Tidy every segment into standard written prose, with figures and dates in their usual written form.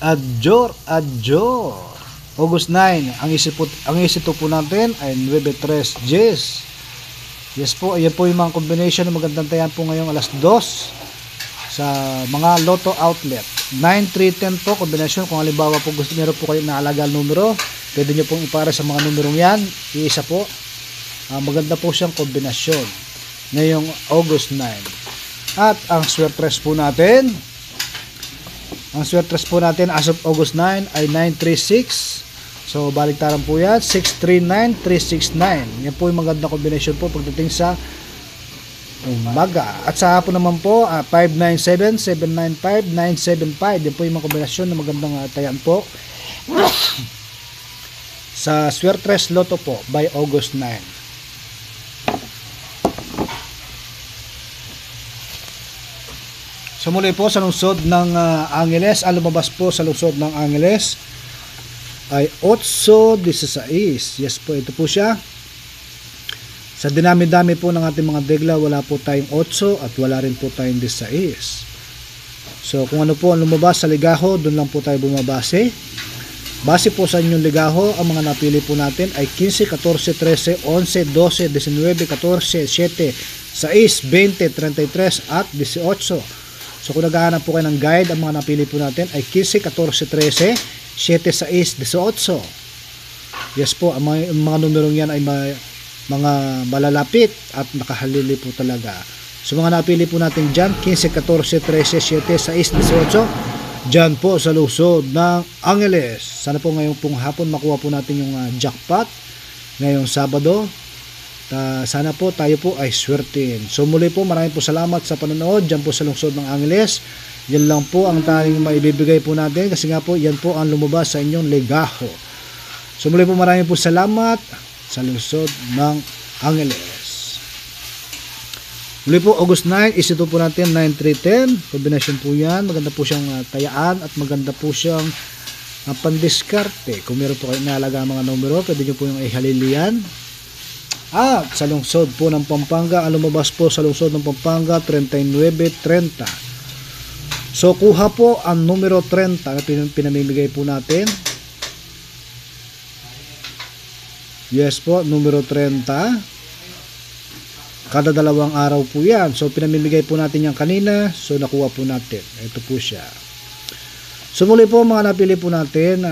Adjor. August 9, ang isip po natin ay 93 Gs. Yes po, ayan po yung mga combination na magandang tayan po ngayong alas 2 sa mga Lotto outlet. 9-3-10 po combination. Kung halimbawa po gusto meron po kayo naalagal numero, pwede nyo pong ipara sa mga numerong yan. Iisa po. Maganda po siyang kombinasyon ngayong August 9. At ang swertres po natin, as of August 9 ay 936. So baliktaran po yan, 639369. Yan po yung magandang kombinasyon po pagdating sa umaga. At sa hapon naman po, 597, 795, 975. Yan po yung mga kombinasyon na magandang tayan po sa Swertres Lotto po by August 9. So muli po sa lungsod ng Angeles, ang lumabas po sa lungsod ng Angeles ay 8-16. Yes po, ito po siya. Sa dinami-dami po ng ating mga degla, wala po tayong 8 at wala rin po tayong 16. So kung ano po ang lumabas sa ligaho, doon lang po tayo bumabase. Base po sa inyong ligaho, ang mga napili po natin ay 15, 14, 13, 11, 12, 19, 14, 7, 6, 20, 33 at 18. So kung naghahanap po kayo ng guide, ang mga napili po natin ay 15, 14, 13, 7, 6, 18. Yes po, ang mga numerong yan ay mga malalapit at nakahalili po talaga. So mga napili po natin dyan, 15, 14, 13, 7, 6, 18, dyan po sa lungsod ng Angeles. Sana po ngayong pong hapon makuha po natin yung jackpot ngayong Sabado. Sana po tayo po ay swertin. So muli po, maraming po salamat sa panonood dyan po sa lungsod ng Angeles. Yan lang po ang tanging maibibigay po natin kasi nga po yan po ang lumabas sa inyong ligaho. So muli po, maraming po salamat sa lungsod ng Angeles. Muli po, August 9, isito po natin 9-3-10. Combination po yan. Maganda po siyang tayaan at maganda po siyang pandiskarte. Kung meron po kayo naalaga mga numero, pwede nyo po yung ihalilian. At sa lungsod po ng Pampanga, ang lumabas po sa lungsod ng Pampanga, 39-30. So kuha po ang numero 30 na pinamimigay po natin. Yes po, numero 30. Kada dalawang araw po yan. So pinamimigay po natin yan kanina. So nakuha po natin. Ito po siya. So muli po, mga napili po natin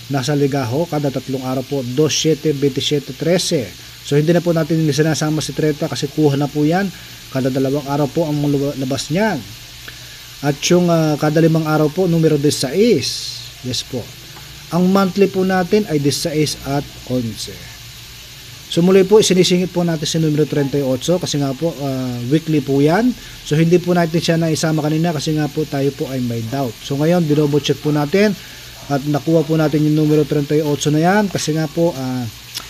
nasa ligaho. Kada tatlong araw po, 2, 7, 27, 13. So hindi na po natin sinasama si 30 kasi kuha na po yan. Kada dalawang araw po ang labas niyan. At yung kada 5 araw po, numero 16. Yes po. Ang monthly po natin ay 16 at 11. So muli po, sinisingit po natin si numero 38 kasi nga po weekly po yan. So hindi po natin siya naisama kanina kasi nga po tayo po ay may doubt. So ngayon, dinobo check po natin at nakuha po natin yung numero 38 na yan kasi nga po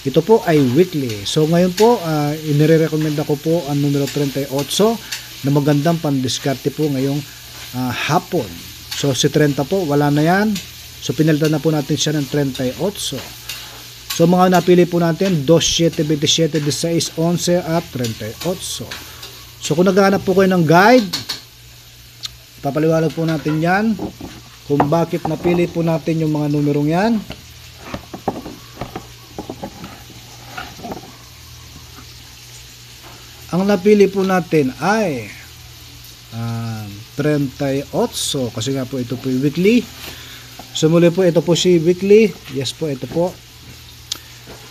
ito po ay weekly. So ngayon po, inire-recommend ko po ang numero 38 na magandang pandiskarte po ngayong hapon. So si 30 po, wala na yan. So pinalitan na po natin siya ng 38. So mga napili po natin, 2, 7, 27, 16, 11 at 38. So kung naghahanap po kayo ng guide, papaliwanag po natin yan kung bakit napili po natin yung mga numerong yan. Ang napili po natin ay 38 kasi nga po ito po yung weekly. So muli po, ito po si weekly. Yes po, ito po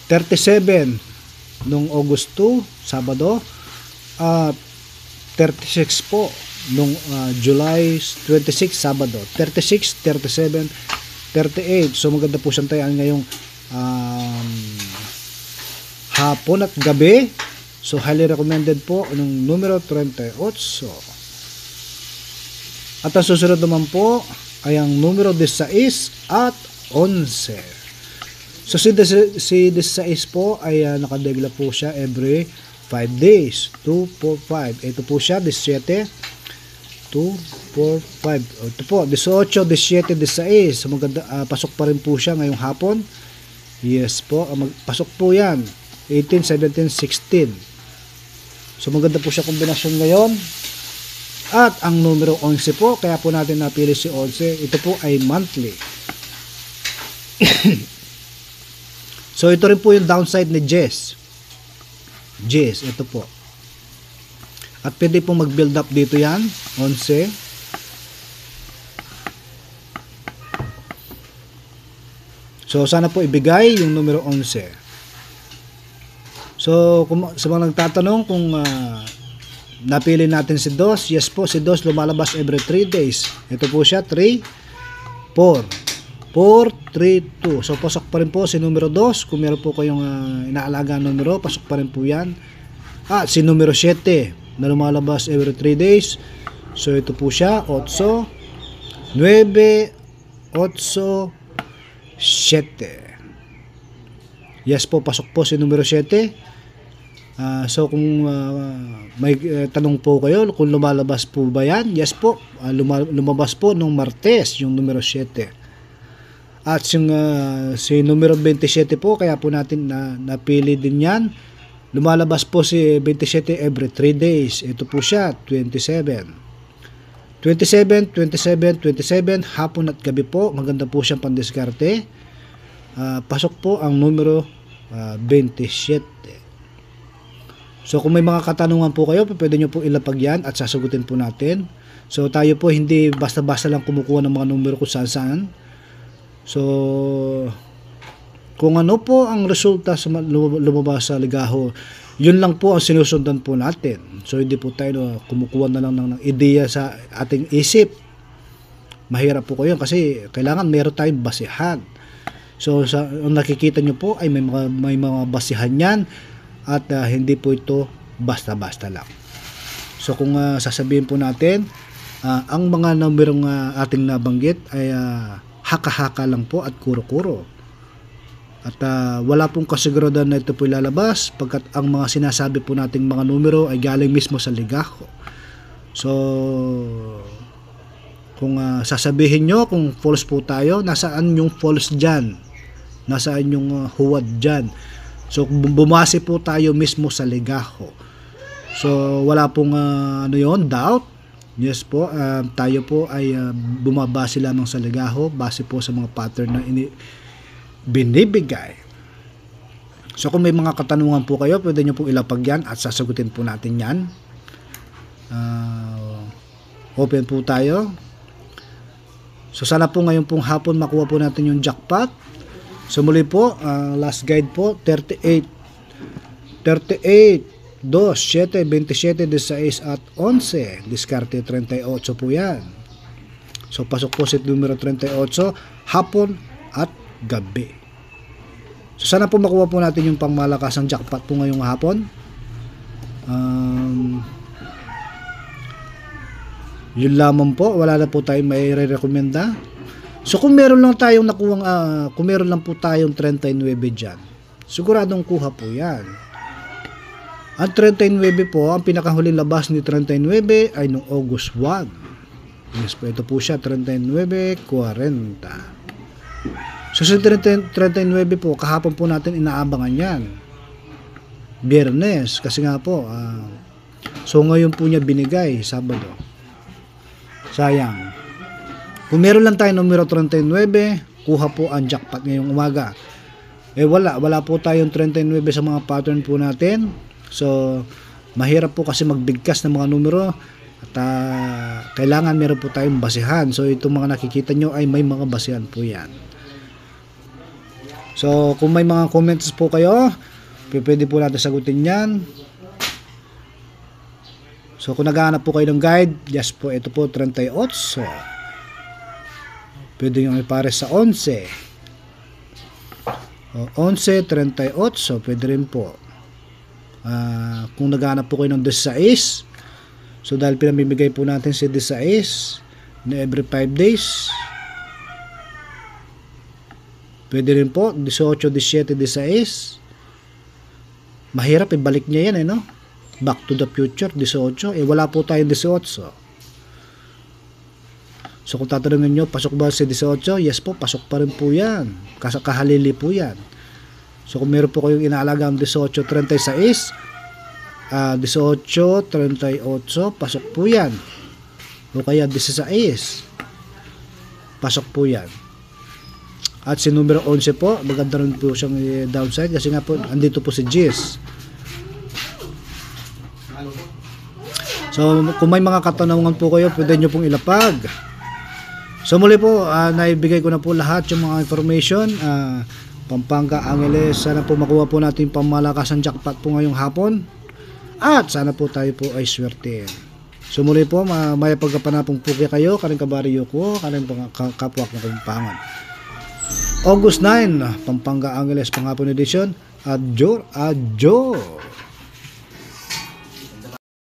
37 nung August 2, Sabado, at 36 po nung July 26, Sabado. 36, 37, 38. So maganda po siyang tayan ngayong hapon at gabi. So highly recommended po ng numero 38. At ang susunod naman po ay ang numero 16 at 11. So si 16 po ay nakadegla po siya every 5 days. 2, 4, 5. Ito po siya, 17, 2, 4, 5. Ito po, 18, 17, 16. So maganda, pasok pa rin po siya ngayong hapon. Yes po, pasok po yan. 18, 17, 16. So maganda po siya kombinasyon ngayon. At ang numero 11 po, kaya po natin napili si 11, ito po ay monthly. So ito rin po yung downside ni Jess. Jess, ito po. At pwede po mag-build up dito yan, 11. So sana po ibigay yung numero 11. So sa mga nagtatanong kung napili natin si Dos, yes po, si Dos lumalabas every 3 days. Ito po siya, 3, 4. 4, 3, 2. So pasok pa rin po si numero 2. Kung meron po kayong inaalaga numero, pasok pa rin po yan. At si numero 7 na lumalabas every 3 days. So ito po siya, 8, 9, 8, 7. Yes po, pasok po si numero 7. So kung may tanong po kayo kung lumalabas po ba yan, yes po, lumabas po nung Martes yung numero 7. At yung si numero 27 po, kaya po natin napili din yan. Lumalabas po si 27 every 3 days. Ito po siya, 27. 27, 27, 27, hapon at gabi po. Maganda po siyang pandiskarte. Pasok po ang numero 27. So kung may mga katanungan po kayo, pwede nyo po ilapag yan at sasagutin po natin. So tayo po hindi basta-basta lang kumukuha ng mga numero kung saan-saan. So kung ano po ang resulta sa lumabas sa ligaho, yun lang po ang sinusundan po natin. So hindi po tayo kumukuha na lang ng ideya sa ating isip. Mahirap po kayo kasi kailangan meron tayong basihan. So ang nakikita nyo po ay may mga basihan yan at hindi po ito basta-basta lang. So kung sasabihin po natin ang mga numerong ating nabanggit ay haka-haka lang po at kuro-kuro. At wala pong kasiguraduhan na ito po ilalabas pagkat ang mga sinasabi po nating mga numero ay galing mismo sa ligaho. So kung sasabihin nyo kung false po tayo, nasaan yung false dyan? Nasaan yung huwad dyan? So bumase po tayo mismo sa ligaho. So wala pong doubt. Yes po, tayo po ay bumabase lamang sa ligaho base po sa mga pattern na binibigay. So kung may mga katanungan po kayo, pwede nyo po ilapag yan at sasagutin po natin yan. Open po tayo. So sana po ngayon pong hapon makuha po natin yung jackpot. So muli po, last guide po, 38, 2, 7, 27, 16 at 11. Diskarte 38 po yan. So pasok po sa numero 38, hapon at gabi. So sana po makuha po natin yung pangmalakasang jackpot po ngayong hapon. Yun lamang po, wala na po tayong may re-recommenda. So kung meron lang tayong nakuwang kung meron lang po tayong 39 diyan, siguradong kuha po yan. Ang 39 po, ang pinakahuling labas ni 39 ay noong August 1. Yes po, ito po siya, 39.40. So sa 39 po, kahapon po natin inaabangan yan. Biyernes, kasi nga po, so ngayon po niya binigay, Sabado. Sayang. Kung meron lang tayo numero 39, kuha po ang jackpot ngayong umaga. Wala po tayong 39 sa mga pattern po natin. So mahirap po kasi magbigkas ng mga numero at kailangan meron po tayong basihan. So itong mga nakikita nyo ay may mga basihan po yan. So kung may mga comments po kayo, pwede po natin sagutin yan. So kung naghahanap po kayo ng guide, yes po, ito po 38. Pwede nyo ipares sa 11. 11, 38, pwede rin po. Kung naghahanap po kayo ng 16, so dahil pinamimigay po natin si 16 na every 5 days, pwede rin po 18, 17, 16. Mahirap ibalik niya yan no? Back to the future 18, wala po tayong 18. So kung tatanungin nyo, pasok ba si 18? Yes po, pasok pa rin po yan. Kahalili po yan. So kung meron po kayong inaalagang 18, 36, 18, 38, pasok po yan. o kaya 16. Pasok po yan. At si numero 11 po, maganda rin po siyang downside kasi nga po, andito po si Gis. So, kung may mga katanungan po kayo, pwede nyo pong ilapag. So, muli po, naibigay ko na po lahat yung mga information. Pampanga, Angeles, sana po makuha po natin pamalakasan jackpot po ngayong hapon. At sana po tayo po ay swerte. So, muli po, may pagkapanapong po kayo, karing kabariyo ko, karing kapwa ko kumpangan. August 9, Pampanga, Angeles, panghapon edition. Adjor.